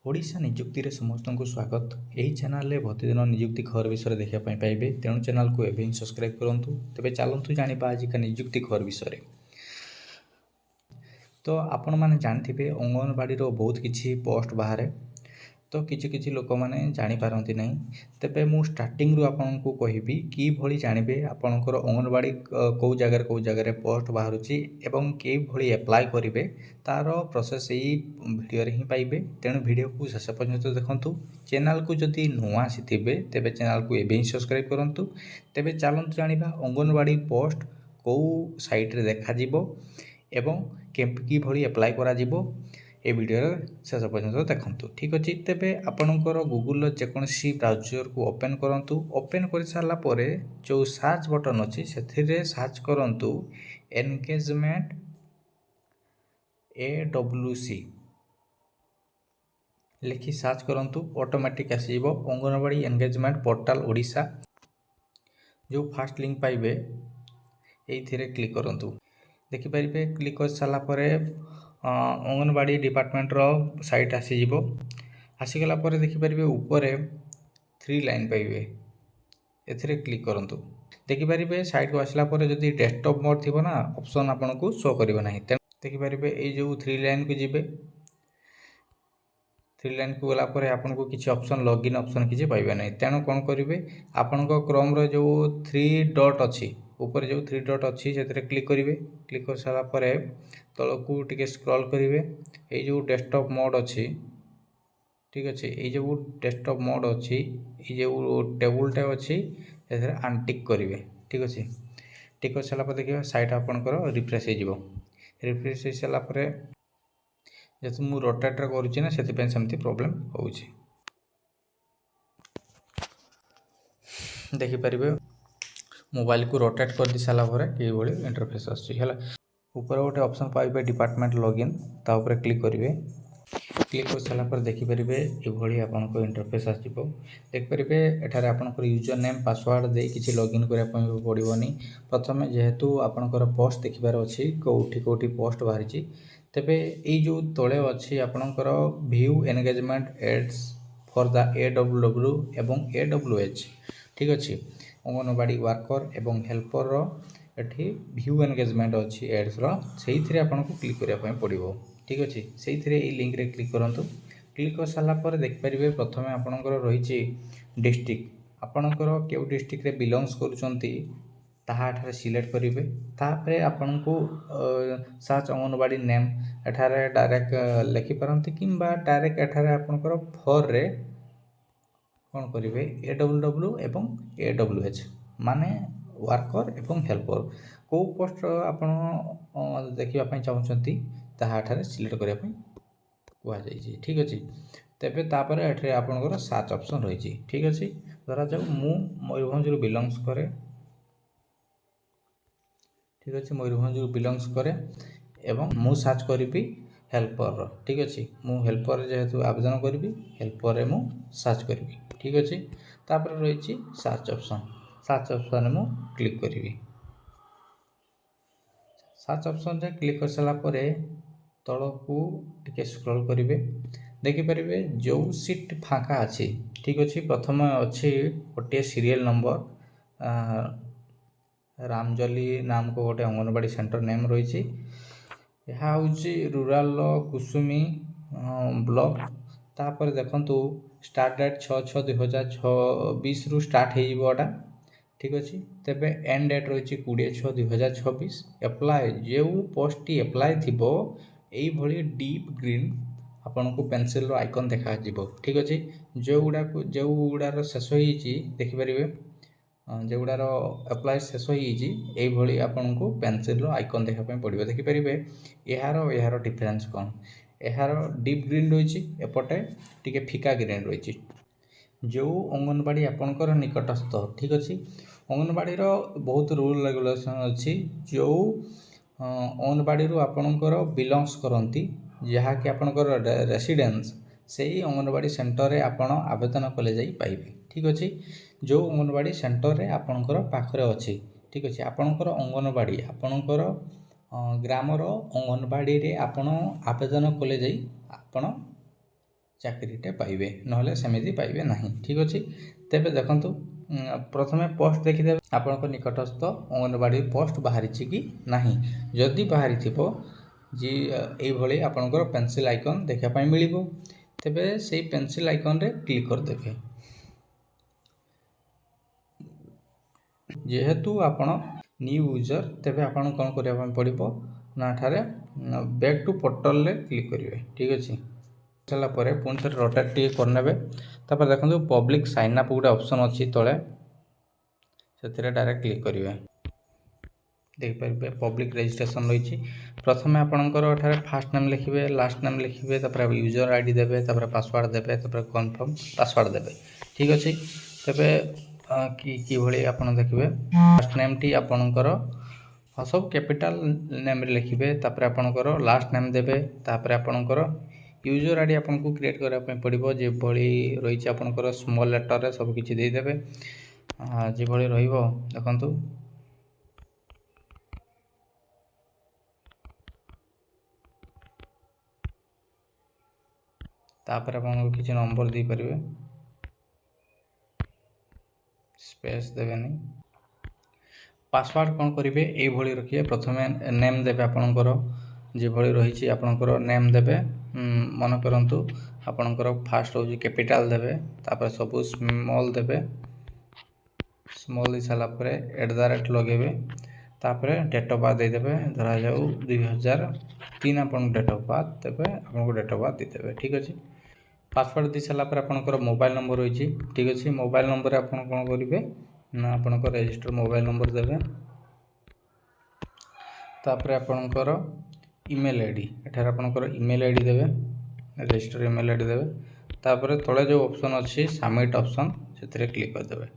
ओडिशा निजुक्ति रे समस्त को स्वागत। यही चैनल रे प्रतिदिन निजुक्ति खबर विषय देखा पाइबे, तेणु चैनल को एवं सब्सक्राइब करूँ। तेज चलतु जाना आज का निजुक्ति खबर विषय। तो आपण मैंने जानते अंगनवाड़ी बहुत किसी पोस्ट बाहर, तो किसी लोक मैंने जापारती ना। तेरे मु स्टार्टिंग रु आपन को कहबी कि भली जानबे आपणकर अंगनवाड़ी कौ जगह पोस्ट बाहर कि भली एप्लाय करेंगे तार प्रोसेस यही वीडियो रे ही पाइबे। तेणु वीडियो को शेष पर्यंत देखंतु। चैनल को जदि नुआ आसीथे तेबे चैनल को एवं सब्सक्राइब करंतु। तेबे चलंतु जानिबा अंगनवाड़ी पोस्ट कौ साइट रे देखा जिवो एवं कि भली एप्लाय करा जिवो ए वीडियो शेष पर्यंत देखंतु। ठीक अच्छे, तेबे आपणकर गूगल जेकोसी ब्राउजर को ओपन करंतु। ओपन कर सारा पर जो सर्च बटन अच्छी से सर्च करंतु एनगेजमेंट AWC लिखि सर्च करंतु। ऑटोमेटिक आसीबो अंगनवाड़ी एंगेजमेंट पोर्टल ओडिशा। जो फास्ट लिंक पाइबे ये क्लिक करंतु। देखिपारे क्लिक कर सारा पर अंगनवाड़ी डिपार्टमेंट रो साइट आसीजिवो। आसीगला पर देखिपारे ऊपर 3 लाइन पाइबे, एथिरे क्लिक करंतु। देखिपारे साइट को आसला पर जदि डेस्कटॉप मोड थिबो ना ऑप्शन आपन को शो करिवो नाही। देखिपारे ए जो 3 लाइन को जिबे, 3 लाइन को गला पर आपन को किसी ऑप्शन लॉगिन ऑप्शन किसी पाइबे नहीं। तेणु कौन करेंगे आपन को क्रोम रो जो 3 डॉट अच्छी ऊपर जो 3 डॉट अच्छी से क्लिक करेंगे। क्लिक कर सारा पर तल को टिके स्क्रॉल करेंगे। ये जो डेस्कटॉप मोड अच्छी, ठीक अच्छे, ये जो डेस्कटॉप मोड अच्छी ये जो टेबुलटा अच्छी अनटिक करेंगे। ठीक अच्छे, टिक कर सारा देखिए साइट आपंकर रिफ्रेश हो। रिफ्रेश हो सारापर जैसे मुझे रोटेट करुच्ची ना से प्रोब्लेम हो। देखिपारे मोबाइल को रोटेट कर दी सारापर ये इंटरफेस आसला। ऊपर गोटे ऑप्शन पाइबे डिपार्टमेंट लॉगिन, तापर क्लिक करेंगे। क्लिक कर सारापर देखिपारे ये आपन इंटरफेस आसो। देखिपारे एठार आपनकर यूजर नेम पासवर्ड दे किसी लॉगिन करने पड़ोनी। प्रथम जेहेतु आपनकर पोस्ट देखिबार अच्छी कौटी कौटी पोस्ट बाहरी, तेबे ये जो तले अच्छी आपनकर view engagement aids for the AWW एवं AWH। ठीक अच्छे, अंगनवाड़ी वर्कर एवं हेल्पर एठी व्यू एंगेजमेंट अच्छी एड्स से आपन को क्लिक करने पड़ो। ठीक अच्छे, से लिंक रे क्लिक करंतु। क्लिक कर सारा पर देखिपारे प्रथम आपनकर रही डिस्ट्रिक्ट, आपनकर क्यों डिस्ट्रिक्ट रे बिलोंग्स करुचंती ताहा सिलेक्ट करेंगे। तापर आपन को सर्च अंगनवाड़ी नेम एठारे डायरेक्ट लिखिपारती कि डायरेक्ट एठारे आपनकर फॉर रे कौन करेंगे AWW एवं AWH माने वर्कर एवं हेल्पर को पोस्ट आपन देखापी चाहते ताहा सिलेक्ट करने कहुई। ठीक अच्छे, तेरे तापर एठे आपनकर सर्च ऑप्शन रही। ठीक अच्छे, धरा जाऊ मु मयूरभंज बिलोंग्स करे। ठीक अच्छे, मयूरभंज बिलोंग्स करे एवं मु सर्च करी हेल्पर। ठीक अच्छे, मु हेल्पर जेहेतु आवेदन करी हेल्पर मु सर्च करी। ठीक अच्छे, तापर रही सर्च ऑप्शन। सर्च ऑप्शन मु क्लिक करी। सर्च ऑप्शन रे क्लिक कर सारा पर तल को टिके स्क्रॉल करेंगे। देखिपारे जो सीट फाँका अच्छी, ठीक अच्छे, प्रथम अच्छी गोटे सीरियल नंबर रामजली नाम को गोटे अंगनवाड़ी सेंटर नेम रही। यह हूँ रूराल कुसुमी ब्लॉक। तापर देखंतु स्टार्ट डेट 6/6/2024 रु स्टार्ट होटा। ठीक अच्छे, तेबे एंड डेट रही 20/6/2026। एप्लाय जो पोस्ट टी एप्लाय थी यही डीप ग्रीन आपन को पेंसिल आइकन देखा। ठीक अच्छे, जो गुड़ार शेष हो देखिपारे जो गुड़ार एप्लाय शेष होई आपन को पेंसिल आइकन देखा पड़ो। देखिपारे यार डिफरेंस कौन, यार डीप ग्रीन रही एपटे टिके फिका ग्रीन रही जो अंगनवाड़ी आपनकर निकटस्थ। ठीक अच्छे, अंगनवाड़ी बहुत रूल रेगुलेशन अच्छी जो अंगनवाड़ी आपनकर बिलोंग्स करती जहाँकि आपनकर रेसिडेंस से ही अंगनवाड़ी सेंटर रे आपन आवेदन कले जाई पाइबे। ठीक अच्छे, जो अंगनवाड़ी सेंटर रे आपनकर पाखरे अच्छी। ठीक अच्छे, आपनकर अंगनवाड़ी आपनकर ग्रामर अंगनवाड़ी रे आपन आवेदन कले जाई आपन ଚାକିରିଟେ ପାଇବେ, ନହେଲେ ସେମିତି ପାଇବେ ନାହିଁ। ଠିକ୍ ଅଛି। ତେବେ ଦେଖନ୍ତୁ ପ୍ରଥମେ ପୋଷ୍ଟ ଦେଖିଦେବେ ଆପଣଙ୍କ ନିକଟସ୍ଥ ଅଙ୍ଗନବାଡ଼ି ପୋଷ୍ଟ ବାହାରିଛି କି ନାହିଁ। ଯଦି ବାହାରିଥିବ ଏଇଭଳି ଆପଣଙ୍କର ପେନ୍ସିଲ୍ ଆଇକନ୍ ଦେଖିବା ପାଇଁ ମିଳିବ। ତେବେ ସେଇ ପେନ୍ସିଲ୍ ଆଇକନ୍ରେ କ୍ଲିକ୍ କରିଦେବେ। ଯେହେତୁ ଆପଣ ନ୍ୟୁ ୟୁଜର୍, ତେବେ ଆପଣଙ୍କୁ କ'ଣ କରିବା ପାଇଁ ପଡ଼ିବ ନା ଏଠାରେ ବ୍ୟାକ୍ ଟୁ ପୋର୍ଟାଲରେ କ୍ଲିକ୍ କରିବେ। ଠିକ୍ ଅଛି। ସାରିଲା ପରେ ପୁଣି ଥରେ ରୋଟେଟ୍ ଟିକେ କରିନେବେ। ତାପରେ ଦେଖନ୍ତୁ ପବ୍ଲିକ୍ ସାଇନ୍ ଅପ୍ ଗୋଟେ ଅପସନ୍ ଅଛି ତଳେ, ସେଥିରେ ଡାଇରେକ୍ଟ କ୍ଲିକ୍ କରିବେ। ଦେଖିପାରିବେ ପବ୍ଲିକ୍ ରେଜିଷ୍ଟ୍ରେସନ୍ ରହିଛି। ପ୍ରଥମେ ଆପଣଙ୍କର ଏଠାରେ ଫାର୍ଷ୍ଟ ନେମ୍ ଲେଖିବେ, ଲାଷ୍ଟ ନେମ୍ ଲେଖିବେ, ତାପରେ ୟୁଜର୍ ଆଇଡ଼ି ଦେବେ, ତାପରେ ପାସୱାର୍ଡ଼ ଦେବେ, ତାପରେ କନଫର୍ମ ପାସୱାର୍ଡ଼ ଦେବେ। ଠିକ୍ ଅଛି। ତେବେ କିଭଳି ଆପଣ ଦେଖିବେ ଫାର୍ଷ୍ଟ ନେମ୍ଟି ଆପଣଙ୍କର ସବୁ କ୍ୟାପିଟାଲ ନେମ୍ରେ ଲେଖିବେ, ତାପରେ ଆପଣଙ୍କର ଲାଷ୍ଟ ନେମ୍ ଦେବେ, ତାପରେ ଆପଣଙ୍କର ୟୁଜର୍ ଆଇଡ଼ି ଆପଣଙ୍କୁ କ୍ରିଏଟ୍ କରିବା ପାଇଁ ପଡ଼ିବ। ଯେଭଳି ରହିଛି ଆପଣଙ୍କର ସ୍ମଲ୍ ଲେଟର୍ରେ ସବୁ କିଛି ଦେଇଦେବେ। ଯେଭଳି ରହିବ ଦେଖନ୍ତୁ ତାପରେ ଆପଣଙ୍କୁ କିଛି ନମ୍ବର ଦେଇପାରିବେ, ସ୍ପେସ୍ ଦେବେନି। ପାସୱାର୍ଡ଼ କ'ଣ କରିବେ ଏଇଭଳି ରଖିବେ। ପ୍ରଥମେ ନେମ୍ ଦେବେ ଆପଣଙ୍କର, ଯେଭଳି ରହିଛି ଆପଣଙ୍କର ନେମ୍ ଦେବେ। ମନେ କରନ୍ତୁ ଆପଣଙ୍କର ଫାର୍ଷ୍ଟ ହେଉଛି କ୍ୟାପିଟାଲ ଦେବେ, ତାପରେ ସବୁ ସ୍ମଲ୍ ଦେବେ। ସ୍ମଲ୍ ଦେଇସାରିଲା ପରେ @ ଲଗାଇବେ, ତାପରେ ଡେଟ୍ ଅଫ୍ ବାର୍ଥ ଦେଇଦେବେ। ଧରାଯାଉ 2003 ଆପଣଙ୍କ ଡେଟ୍ ଅଫ୍ ବାର୍ଥ ଦେବେ, ଆପଣଙ୍କୁ ଡେଟ୍ ଅଫ୍ ବାର୍ଥ ଦେଇଦେବେ। ଠିକ୍ ଅଛି। ପାସୱାର୍ଡ଼ ଦେଇସାରିଲା ପରେ ଆପଣଙ୍କର ମୋବାଇଲ୍ ନମ୍ବର ରହିଛି। ଠିକ୍ ଅଛି। ମୋବାଇଲ୍ ନମ୍ବରରେ ଆପଣ କ'ଣ କରିବେ ନା ଆପଣଙ୍କ ରେଜିଷ୍ଟର ମୋବାଇଲ୍ ନମ୍ବର ଦେବେ, ତାପରେ ଆପଣଙ୍କର ଇମେଲ୍ ଆଇଡ଼ି, ଏଠାରେ ଆପଣଙ୍କର ଇମେଲ୍ ଆଇଡ଼ି ଦେବେ, ରେଜିଷ୍ଟର ଇମେଲ୍ ଆଇଡ଼ି ଦେବେ। ତାପରେ ତଳେ ଯେଉଁ ଅପସନ୍ ଅଛି ସବମିଟ୍ ଅପସନ୍, ସେଥିରେ କ୍ଲିକ୍ କରିଦେବେ।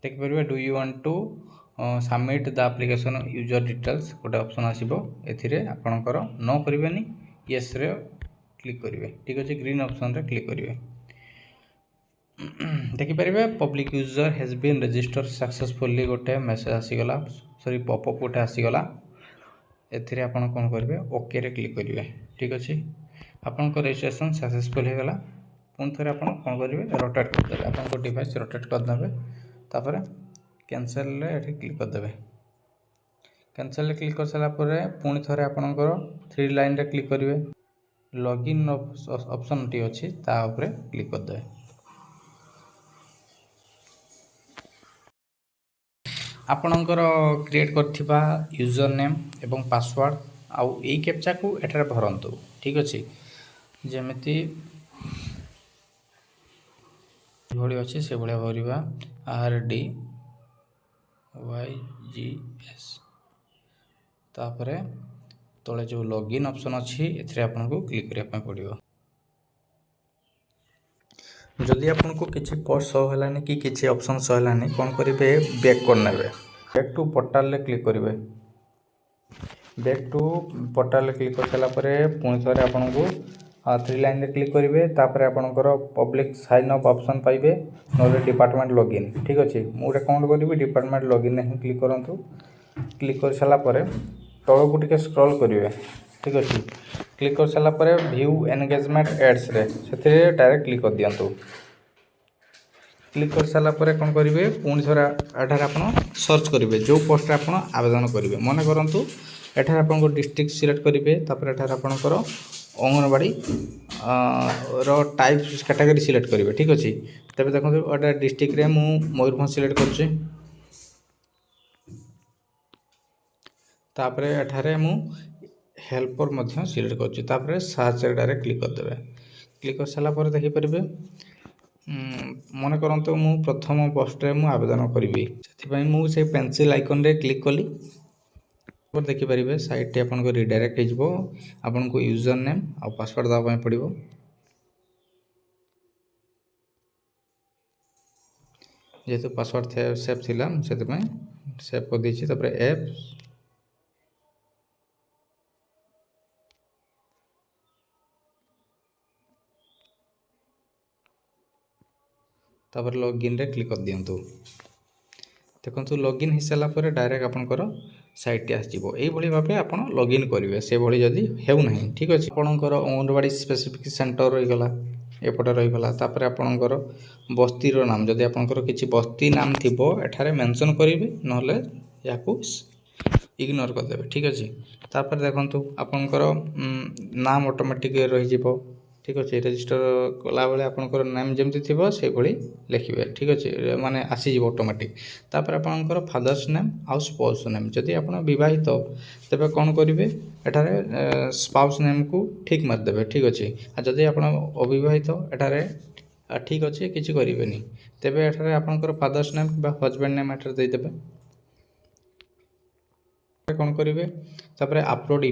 ଦେଖିପାରିବେ do you want to submit the application user details ଗୋଟେ ଅପସନ୍ ଆସିବ। ଏଥିରେ ଆପଣଙ୍କର ନ କରିବେନି, ୟେସ୍ରେ କ୍ଲିକ୍ କରିବେ। ଠିକ୍ ଅଛି। ଗ୍ରୀନ୍ ଅପସନ୍ରେ କ୍ଲିକ୍ କରିବେ। ଦେଖିପାରିବେ public user hedge bin register successfully ଗୋଟେ ମେସେଜ୍ ଆସିଗଲା, ସରି ପପଅପ୍ ଗୋଟେ ଆସିଗଲା। ଏଥିରେ ଆପଣ କ'ଣ କରିବେ ଓକେରେ କ୍ଲିକ୍ କରିବେ। ଠିକ୍ ଅଛି। ଆପଣଙ୍କ ରେଜିଷ୍ଟ୍ରେସନ୍ ସକ୍ସେସଫୁଲ୍ ହୋଇଗଲା। ପୁଣି ଥରେ ଆପଣ କ'ଣ କରିବେ ରୋଟେଟ୍ କରିଦେବେ, ଆପଣଙ୍କ ଡିଭାଇସ୍ ରୋଟେଟ୍ କରିଦେବେ। ତାପରେ କ୍ୟାନସେଲ୍ରେ ଏଠି କ୍ଲିକ୍ କରିଦେବେ। କ୍ୟାନସେଲ୍ରେ କ୍ଲିକ୍ କରିସାରିଲା ପରେ ପୁଣି ଥରେ ଆପଣଙ୍କର 3 ଲାଇନ୍ରେ କ୍ଲିକ୍ କରିବେ। ଲଗ୍ଇନ୍ ଅପସନ୍ଟି ଅଛି, ତା ଉପରେ କ୍ଲିକ୍ କରିଦେବେ। ଆପଣଙ୍କର କ୍ରିଏଟ୍ କରିଥିବା ୟୁଜର୍ ନେମ୍ ଏବଂ ପାସୱାର୍ଡ଼ ଆଉ ଏଇ କ୍ୟାପ୍ଚାକୁ ଏଠାରେ ଭରନ୍ତୁ। ଠିକ୍ ଅଛି। ଯେମିତି ଭଳି ଅଛି ସେଭଳିଆ ଭରିବା, RDYGS। ତାପରେ ତଳେ ଯେଉଁ ଲଗ୍ଇନ୍ ଅପସନ୍ ଅଛି ଏଥିରେ ଆପଣଙ୍କୁ କ୍ଲିକ୍ କରିବା ପାଇଁ ପଡ଼ିବ। ଯଦି ଆପଣଙ୍କୁ କିଛି ପୋଷ୍ଟ ଶୋ ହେଲାନି କି କିଛି ଅପସନ୍ ଶୋ ହେଲାନି, କ'ଣ କରିବେ ବ୍ୟାକ୍ କରିନେବେ। ବ୍ୟାକ୍ ଟୁ ପୋର୍ଟାଲରେ କ୍ଲିକ୍ କରିବେ। ବ୍ୟାକ୍ ଟୁ ପୋର୍ଟାଲରେ କ୍ଲିକ୍ କରିସାରିଲା ପରେ ପୁଣି ଥରେ ଆପଣଙ୍କୁ 3 ଲାଇନ୍ରେ କ୍ଲିକ୍ କରିବେ। ତାପରେ ଆପଣଙ୍କର ପବ୍ଲିକ୍ ସାଇନ୍ ଅପ୍ ଅପସନ୍ ପାଇବେ, ନହେଲେ ଡିପାର୍ଟମେଣ୍ଟ ଲଗ୍ଇନ୍। ଠିକ୍ ଅଛି। ମୁଁ ଗୋଟେ କ'ଣ କରିବି ଡିପାର୍ଟମେଣ୍ଟ ଲଗ୍ଇନ୍ରେ ହିଁ କ୍ଲିକ୍ କରନ୍ତୁ। କ୍ଲିକ୍ କରିସାରିଲା ପରେ ତଳକୁ ଟିକେ ସ୍କ୍ରଲ୍ କରିବେ। ଠିକ୍ ଅଛି। କ୍ଲିକ୍ କରିସାରିଲା ପରେ ଭ୍ୟୁ ଏନ୍ଗେଜମେଣ୍ଟ ଆଡ୍ସରେ ସେଥିରେ ଡାଇରେକ୍ଟ କ୍ଲିକ୍ କରିଦିଅନ୍ତୁ। କ୍ଲିକ୍ କରିସାରିଲା ପରେ କ'ଣ କରିବେ ପୁଣି ଥରେ ଏଠାରେ ଆପଣ ସର୍ଚ୍ଚ କରିବେ ଯେଉଁ ପୋଷ୍ଟରେ ଆପଣ ଆବେଦନ କରିବେ। ମନେ କରନ୍ତୁ ଏଠାରେ ଆପଣଙ୍କ ଡିଷ୍ଟ୍ରିକ୍ଟ ସିଲେକ୍ଟ କରିବେ, ତାପରେ ଏଠାରେ ଆପଣଙ୍କର ଅଙ୍ଗନବାଡ଼ି ର ଟାଇପ୍ କାଟାଗୋରୀ ସିଲେକ୍ଟ କରିବେ। ଠିକ୍ ଅଛି। ତେବେ ଦେଖନ୍ତୁ ଏଟା ଡିଷ୍ଟ୍ରିକ୍ଟରେ ମୁଁ ମୟୂରଭଞ୍ଜ ସିଲେକ୍ଟ କରୁଛି। ତାପରେ ଏଠାରେ ମୁଁ ହେଲ୍ପର ମଧ୍ୟ ସିଲେକ୍ଟ କରୁଛି। ତାପରେ ସର୍ଚ୍ଚରେ ଡାଇରେକ୍ଟ କ୍ଲିକ୍ କରିଦେବେ। କ୍ଲିକ୍ କରିସାରିଲା ପରେ ଦେଖିପାରିବେ ମନେ କରନ୍ତୁ ମୁଁ ପ୍ରଥମ ପୋଷ୍ଟରେ ମୁଁ ଆବେଦନ କରିବି, ସେଥିପାଇଁ ମୁଁ ସେଇ ପେନ୍ସିଲ୍ ଆଇକନ୍ରେ କ୍ଲିକ୍ କଲି। ଦେଖିପାରିବେ ସାଇଟ୍ଟି ଆପଣଙ୍କ ରିଡାଇରେକ୍ଟ ହେଇଯିବ। ଆପଣଙ୍କୁ ୟୁଜର୍ ନେମ୍ ଆଉ ପାସୱାର୍ଡ଼ ଦେବା ପାଇଁ ପଡ଼ିବ। ଯେହେତୁ ପାସୱାର୍ଡ଼ ସେଭ୍ ଥିଲା ମୁଁ ସେଥିପାଇଁ ସେଭ୍ କରିଦେଇଛି। ତାପରେ ଏପ୍, ତାପରେ ଲଗ୍ଇନ୍ରେ କ୍ଲିକ୍ କରିଦିଅନ୍ତୁ। ଦେଖନ୍ତୁ ଲଗ୍ଇନ୍ ହୋଇସାରିଲା ପରେ ଡାଇରେକ୍ଟ ଆପଣଙ୍କର ସାଇଟ୍ଟି ଆସିଯିବ। ଏଇଭଳି ଭାବେ ଆପଣ ଲଗ୍ଇନ୍ କରିବେ ସେଭଳି ଯଦି ହେଉନାହିଁ। ଠିକ୍ ଅଛି, ଆପଣଙ୍କର ଅଙ୍ଗନବାଡ଼ି ସ୍ପେସିଫିକ୍ ସେଣ୍ଟର ରହିଗଲା, ଏପଟେ ରହିଗଲା। ତାପରେ ଆପଣଙ୍କର ବସ୍ତିର ନାମ, ଯଦି ଆପଣଙ୍କର କିଛି ବସ୍ତି ନାମ ଥିବ ଏଠାରେ ମେନସନ୍ କରିବେ, ନହେଲେ ଏହାକୁ ଇଗ୍ନୋର କରିଦେବେ। ଠିକ୍ ଅଛି, ତାପରେ ଦେଖନ୍ତୁ ଆପଣଙ୍କର ନାମ ଅଟୋମେଟିକ୍ ରହିଯିବ। ଠିକ୍ ଅଛି, ରେଜିଷ୍ଟର କଲାବେଳେ ଆପଣଙ୍କର ନେମ୍ ଯେମିତି ଥିବ ସେଇଭଳି ଲେଖିବେ। ଠିକ୍ ଅଛି, ମାନେ ଆସିଯିବ ଅଟୋମେଟିକ୍। ତାପରେ ଆପଣଙ୍କର ଫାଦର୍ସ ନେମ୍ ଆଉ ସ୍ପାଉସ୍ ନେମ୍, ଯଦି ଆପଣ ବିବାହିତ ତେବେ କ'ଣ କରିବେ, ଏଠାରେ ସ୍ପାଉସ୍ ନେମ୍କୁ ଠିକ୍ ମାରିଦେବେ। ଠିକ୍ ଅଛି, ଆଉ ଯଦି ଆପଣ ଅବିବାହିତ ଏଠାରେ ଠିକ୍ ଅଛି, କିଛି କରିବେନି। ତେବେ ଏଠାରେ ଆପଣଙ୍କର ଫାଦର୍ସ ନେମ୍ ବା ହଜବେଣ୍ଡ ନେମ୍ ଏଠାରେ ଦେଇଦେବେ। କ'ଣ କରିବେ, ତାପରେ ଆପଲୋଡ଼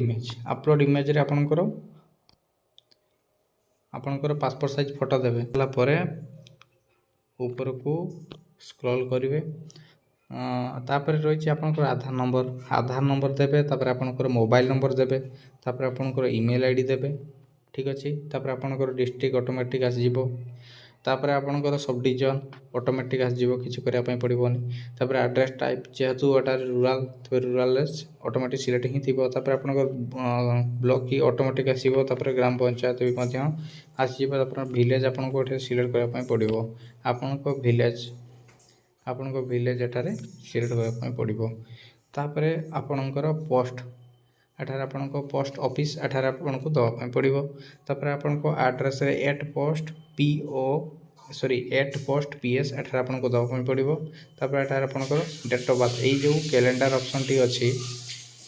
ଇମେଜରେ ଆପଣଙ୍କର ପାସପୋର୍ଟ ସାଇଜ୍ ଫଟୋ ଦେବେ। ହେଲା ପରେ ଉପରକୁ ସ୍କ୍ରଲ୍ କରିବେ, ତାପରେ ରହିଛି ଆପଣଙ୍କର ଆଧାର ନମ୍ବର ଦେବେ। ତାପରେ ଆପଣଙ୍କର ମୋବାଇଲ୍ ନମ୍ବର ଦେବେ, ତାପରେ ଆପଣଙ୍କର ଇମେଲ୍ ଆଇଡ଼ି ଦେବେ। ଠିକ୍ ଅଛି, ତାପରେ ଆପଣଙ୍କର ଡିଷ୍ଟ୍ରିକ୍ଟ ଅଟୋମେଟିକ୍ ଆସିଯିବ। ତାପରେ ଆପଣଙ୍କର ସବ୍ ଡିଭିଜନ୍ ଅଟୋମେଟିକ୍ ଆସିଯିବ, କିଛି କରିବା ପାଇଁ ପଡ଼ିବନି। ତାପରେ ଆଡ୍ରେସ୍ ଟାଇପ୍, ଯେହେତୁ ଏଠାରେ ରୁରାଲ୍ ତେବେ ରୁରାଲ୍ରେ ଅଟୋମେଟିକ୍ ସିଲେକ୍ଟ ହିଁ ଥିବ। ତାପରେ ଆପଣଙ୍କର ବ୍ଲକ୍ କି ଅଟୋମେଟିକ୍ ଆସିବ। ତାପରେ ଗ୍ରାମ ପଞ୍ଚାୟତ ବି ମଧ୍ୟ ଆସିଯିବ। ତାପରେ ଭିଲେଜ୍ ଆପଣଙ୍କୁ ଏଠାରେ ସିଲେକ୍ଟ କରିବା ପାଇଁ ପଡ଼ିବ। ଆପଣଙ୍କ ଭିଲେଜ୍ ଏଠାରେ ସିଲେକ୍ଟ କରିବା ପାଇଁ ପଡ଼ିବ। ତାପରେ ଆପଣଙ୍କର ପୋଷ୍ଟ, ଏଠାରେ ଆପଣଙ୍କ ପୋଷ୍ଟ ଅଫିସ୍ ଏଠାରେ ଆପଣଙ୍କୁ ଦେବା ପାଇଁ ପଡ଼ିବ। ତାପରେ ଆପଣଙ୍କ ଆଡ୍ରେସ୍ରେ ଏଟ୍ ପୋଷ୍ଟ PS ଏଠାରେ ଆପଣଙ୍କୁ ଦେବା ପାଇଁ ପଡ଼ିବ। ତାପରେ ଏଠାରେ ଆପଣଙ୍କର ଡେଟ୍ ଅଫ୍ ବାର୍ଥ, ଏଇ ଯେଉଁ କ୍ୟାଲେଣ୍ଡର ଅପସନ୍ଟି ଅଛି,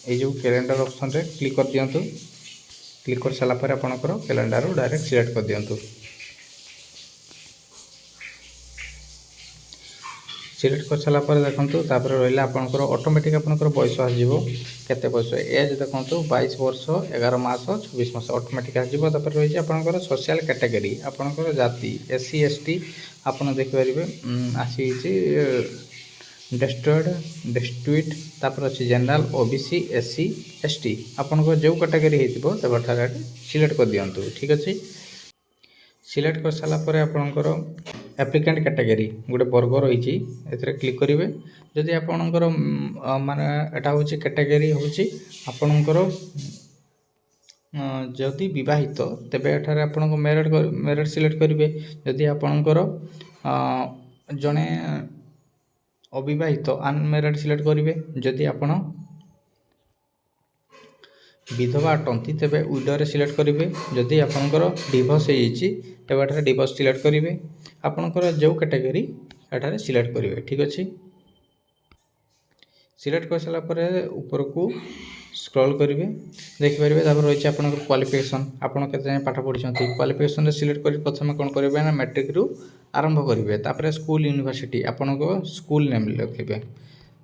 ଏଇ ଯେଉଁ କ୍ୟାଲେଣ୍ଡର ଅପସନ୍ରେ କ୍ଲିକ୍ କରିଦିଅନ୍ତୁ। କ୍ଲିକ୍ କରିସାରିଲା ପରେ ଆପଣଙ୍କର କ୍ୟାଲେଣ୍ଡରରୁ ଡାଇରେକ୍ଟ ସିଲେକ୍ଟ କରିଦିଅନ୍ତୁ। ସିଲେକ୍ଟ କରିସାରିଲା ପରେ ଦେଖନ୍ତୁ, ତାପରେ ରହିଲା ଆପଣଙ୍କର ଅଟୋମେଟିକ୍ ଆପଣଙ୍କର ବୟସ ଆସିଯିବ, କେତେ ବୟସ। ଏଜ୍ ଦେଖନ୍ତୁ 22 ବର୍ଷ 11 ମାସ 24 ମାସ ଅଟୋମେଟିକ୍ ଆସିଯିବ। ତାପରେ ରହିଛି ଆପଣଙ୍କର ସୋସିଆଲ୍ କ୍ୟାଟେଗୋରୀ, ଆପଣଙ୍କର ଜାତି SC ST ଆପଣ ଦେଖିପାରିବେ ଆସିଛି ଡେଷ୍ଟିଟ୍ୟୁଟ୍। ତାପରେ ଅଛି ଜେନେରାଲ୍, OBC, SC ST, ଆପଣଙ୍କର ଯେଉଁ କ୍ୟାଟେଗୋରୀ ହେଇଥିବ ତେବେ ଏଠାରେ ସିଲେକ୍ଟ କରିଦିଅନ୍ତୁ। ଠିକ୍ ଅଛି, ସିଲେକ୍ଟ କରିସାରିଲା ପରେ ଆପଣଙ୍କର ଆପ୍ଲିକାଣ୍ଟ କ୍ୟାଟେଗୋରୀ ଗୋଟେ ବର୍ଗ ରହିଛି, ଏଥିରେ କ୍ଲିକ୍ କରିବେ। ଯଦି ଆପଣଙ୍କର ମାନେ ଏଟା ହେଉଛି କ୍ୟାଟେଗୋରୀ ହେଉଛି ଆପଣଙ୍କର ଯଦି ବିବାହିତ ତେବେ ଏଠାରେ ଆପଣଙ୍କ ମ୍ୟାରେଡ୍ ସିଲେକ୍ଟ କରିବେ। ଯଦି ଆପଣଙ୍କର ଜଣେ ଅବିବାହିତ ଅନମ୍ୟାରେଡ୍ ସିଲେକ୍ଟ କରିବେ। ଯଦି ଆପଣ ବିଧବା ଅଟନ୍ତି ତେବେ ୱିଡୋରେ ସିଲେକ୍ଟ କରିବେ। ଯଦି ଆପଣଙ୍କର ଡିଭୋର୍ସ ହେଇଯାଇଛି ତେବେ ଏଠାରେ ଡିଭୋର୍ସ ସିଲେକ୍ଟ କରିବେ। ଆପଣଙ୍କର ଯେଉଁ କ୍ୟାଟେଗୋରୀ ଏଠାରେ ସିଲେକ୍ଟ କରିବେ। ଠିକ୍ ଅଛି, ସିଲେକ୍ଟ କରିସାରିଲା ପରେ ଉପରକୁ ସ୍କ୍ରଲ୍ କରିବେ, ଦେଖିପାରିବେ। ତାପରେ ରହିଛି ଆପଣଙ୍କର କ୍ୱାଲିଫିକେସନ୍, ଆପଣ କେତେ ଯାଏଁ ପାଠ ପଢ଼ିଛନ୍ତି। କ୍ୱାଲିଫିକେସନ୍ରେ ସିଲେକ୍ଟ କରି ପ୍ରଥମେ କ'ଣ କରିବେ ନା ମ୍ୟାଟ୍ରିକ୍ରୁ ଆରମ୍ଭ କରିବେ। ତାପରେ ସ୍କୁଲ୍ ୟୁନିଭର୍ସିଟି, ଆପଣଙ୍କ ସ୍କୁଲ୍ ନେମ୍ ଲେଖିବେ,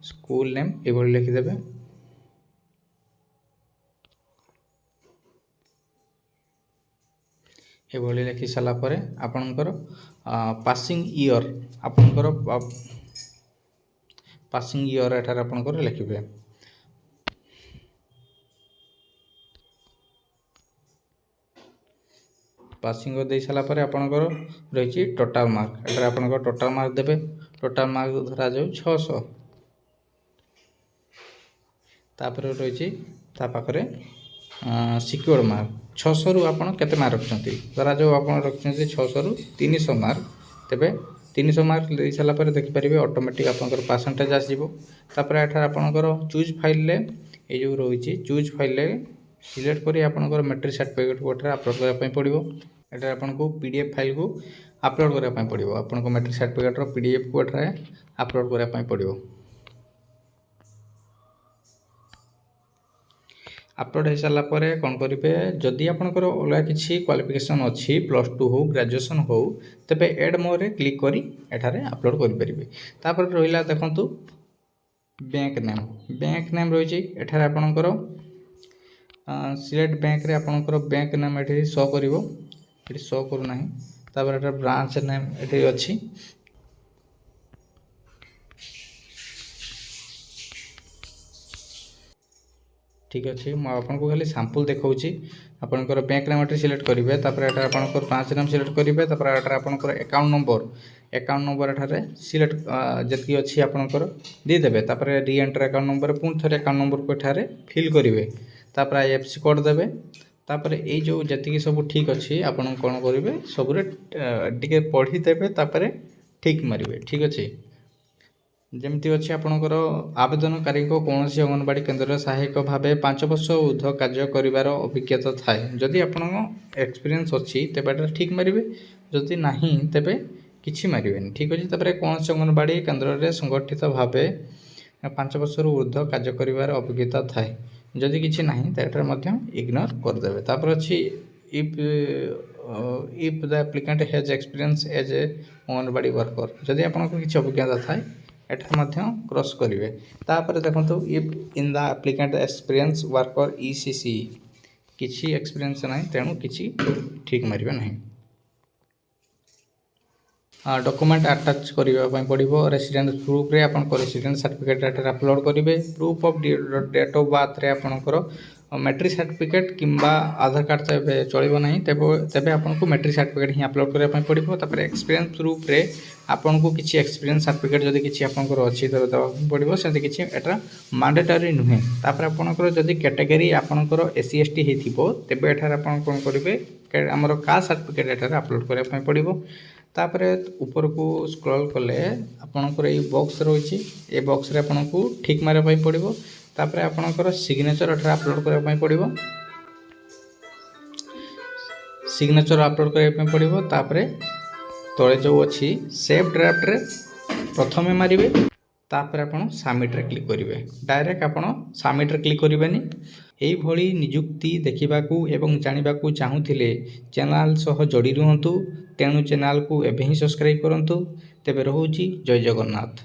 ସ୍କୁଲ୍ ନେମ୍ ଏଭଳି ଲେଖିଦେବେ। ଏଭଳି ଲେଖି ସାରିଲା ପରେ ଆପଣଙ୍କର ପାସିଂ ଇୟର୍, ଆପଣଙ୍କର ପାସିଂ ଇୟର୍ ଏଠାରେ ଆପଣଙ୍କର ଲେଖିବେ। ପାସିଂ ଦେଇ ସାରିଲା ପରେ ଆପଣଙ୍କର ରହିଛି ଟୋଟାଲ୍ ମାର୍କ, ଏଠାରେ ଆପଣଙ୍କର ଟୋଟାଲ୍ ମାର୍କ ଦେବେ। ଟୋଟାଲ୍ ମାର୍କ ଧରାଯାଉ 600। ତାପରେ ରହିଛି ତା ପାଖରେ ସିକ୍ୟୁର୍ଡ଼ ମାର୍କ, 600ରୁ ଆପଣ କେତେ ମାର୍କ ରଖିଛନ୍ତି। ଧରାଯାଉ ଆପଣ ରଖିଛନ୍ତି 600ରୁ 300 ମାର୍କ, ତେବେ 300 ମାର୍କ ଦେଇ ସାରିଲା ପରେ ଦେଖିପାରିବେ ଅଟୋମେଟିକ୍ ଆପଣଙ୍କର ପରସେଣ୍ଟେଜ୍ ଆସିଯିବ। ତାପରେ ଏଠାରେ ଆପଣଙ୍କର ଚୁଜ୍ ଫାଇଲ୍ରେ ଏଇ ଯେଉଁ ରହିଛି ଚୁଜ୍ ଫାଇଲ୍ରେ ସିଲେକ୍ଟ କରି ଆପଣଙ୍କର ମ୍ୟାଟ୍ରିକ୍ ସାର୍ଟିଫିକେଟ୍କୁ ଏଠାରେ ଅପଲୋଡ଼ କରିବା ପାଇଁ ପଡ଼ିବ। ଏଠାରେ ଆପଣଙ୍କୁ PDF ଫାଇଲ୍କୁ ଅପଲୋଡ଼ କରିବା ପାଇଁ ପଡ଼ିବ। ଆପଣଙ୍କ ମ୍ୟାଟ୍ରିକ୍ ସାର୍ଟିଫିକେଟ୍ର PDFକୁ ଏଠାରେ ଅପଲୋଡ଼ କରିବା ପାଇଁ ପଡ଼ିବ। ଅପଲୋଡ଼ ହୋଇସାରିଲା ପରେ କ'ଣ କରିବେ, ଯଦି ଆପଣଙ୍କର ଅଲଗା କିଛି କ୍ୱାଲିଫିକେସନ୍ ଅଛି +2 ହେଉ ଗ୍ରାଜୁଏସନ୍ ହେଉ ତେବେ ଏଡ୍ ମୋର୍ରେ କ୍ଲିକ୍ କରି ଏଠାରେ ଅପଲୋଡ଼ କରିପାରିବେ। ତାପରେ ରହିଲା ଦେଖନ୍ତୁ ବ୍ୟାଙ୍କ ନେମ୍ ରହିଛି, ଏଠାରେ ଆପଣଙ୍କର ସିଲେକ୍ଟ ବ୍ୟାଙ୍କରେ ଆପଣଙ୍କର ବ୍ୟାଙ୍କ ନେମ୍ ଏଠି ଶୋ କରିବ, ଏଠି ଶୋ କରୁନାହିଁ। ତାପରେ ଏଠାରେ ବ୍ରାଞ୍ଚ ନେମ୍ ଏଠି ଅଛି, ठीक अच्छे मुझे आपको खाली सैंपल देखा आपंकर बैंक नाम सिलेक्ट करेंगे एटा आपंकर 5 नाम सिलेक्ट करेंगे एटा आपंकर अकाउंट नंबर एठारे सिलेक्ट जी अच्छी आपंकर देदेवे री एंटर अकाउंट नंबर पुणी थे अकाउंट नंबर को एठारे फिल करेंगे IFSC कोड देवे तापर ये जो जी सब ठीक अच्छे आपन कौन करेंगे सबुरे टे पढ़ीदेवे ठीक मारे ठीक अच्छे जमती अच्छी आपणकर आवेदनकारी को कौन सी अंगनवाड़ी केन्द्र सहायक भाव 5 वर्ष ऊर्ध्व कार्य कर अभिज्ञता थाए जदि आप एक्सपीरियंस अच्छी तेरे ठीक मारे जदि ना तेरे किसी मारे ठीक अच्छे तापर कौन सी अंगनवाड़ी केन्द्र में संगठित भाव 5 वर्ष ऊर्ध्व कार्य कर अभिज्ञता थाए जदि किसी ना तो इग्नोर करदे तापर अच्छी if the applicant has experience as a anganwadi worker जदि आपको किसी अभिज्ञता थाए एठार क्रॉस करेंगे तापर देखो if in the applicant experience worker ECC किसी एक्सपीरियंस ना तेणु किसी ठीक मारे ना डॉक्यूमेंट अटैच करने पड़ो रेसिडेंस प्रूफ रे आपन रेसिडेंस सर्टिफिकेट एठार अपलोड करेंगे proof of date of birth रे आपनकर मैट्रिक सर्टिफिकेट किंबा आधार कार्ड तो चलो ना तेरे आपको मैट्रिक सर्टिफिकेट ही अपलोड करने पड़ो तापर एक्सपीरियंस प्रूफ रे आपन को किसी एक्सपीरियंस सर्टिफिकेट जदि किसी आपंकर अच्छी तो देवाक पड़ो से किसी एटा मैंडेटरी नुहे तापर आपंकर जदि कैटेगरी आपंकर SC ST हो तेज एठार आप कौन करेंगे आमर कास्ट सर्टिफिकेट एठार अपलोड करने पड़ो तापर ऊपर को स्क्रॉल कले आपंकर ये बॉक्स रही ये बॉक्स रे आपन को ठीक मारे पड़ो तापर आपंकर सिग्नेचर एठार अपलोड करने पड़ो सिग्नेचर अपलोड करने पड़ो तापर तले जो अच्छी सेव ड्राफ्ट रे प्रथमे मारे तापर आपन सबमिट रे क्लिक करेंगे डायरेक्ट आपन सबमिट रे क्लिक करेंगे यही भली निजुक्ति देखा एवं जानवा चाहूले चैनल सह जोड़ी रुहतु तेणु चैनल को एवं ही सब्सक्राइब करूँ तेबे रोची जय जगन्नाथ।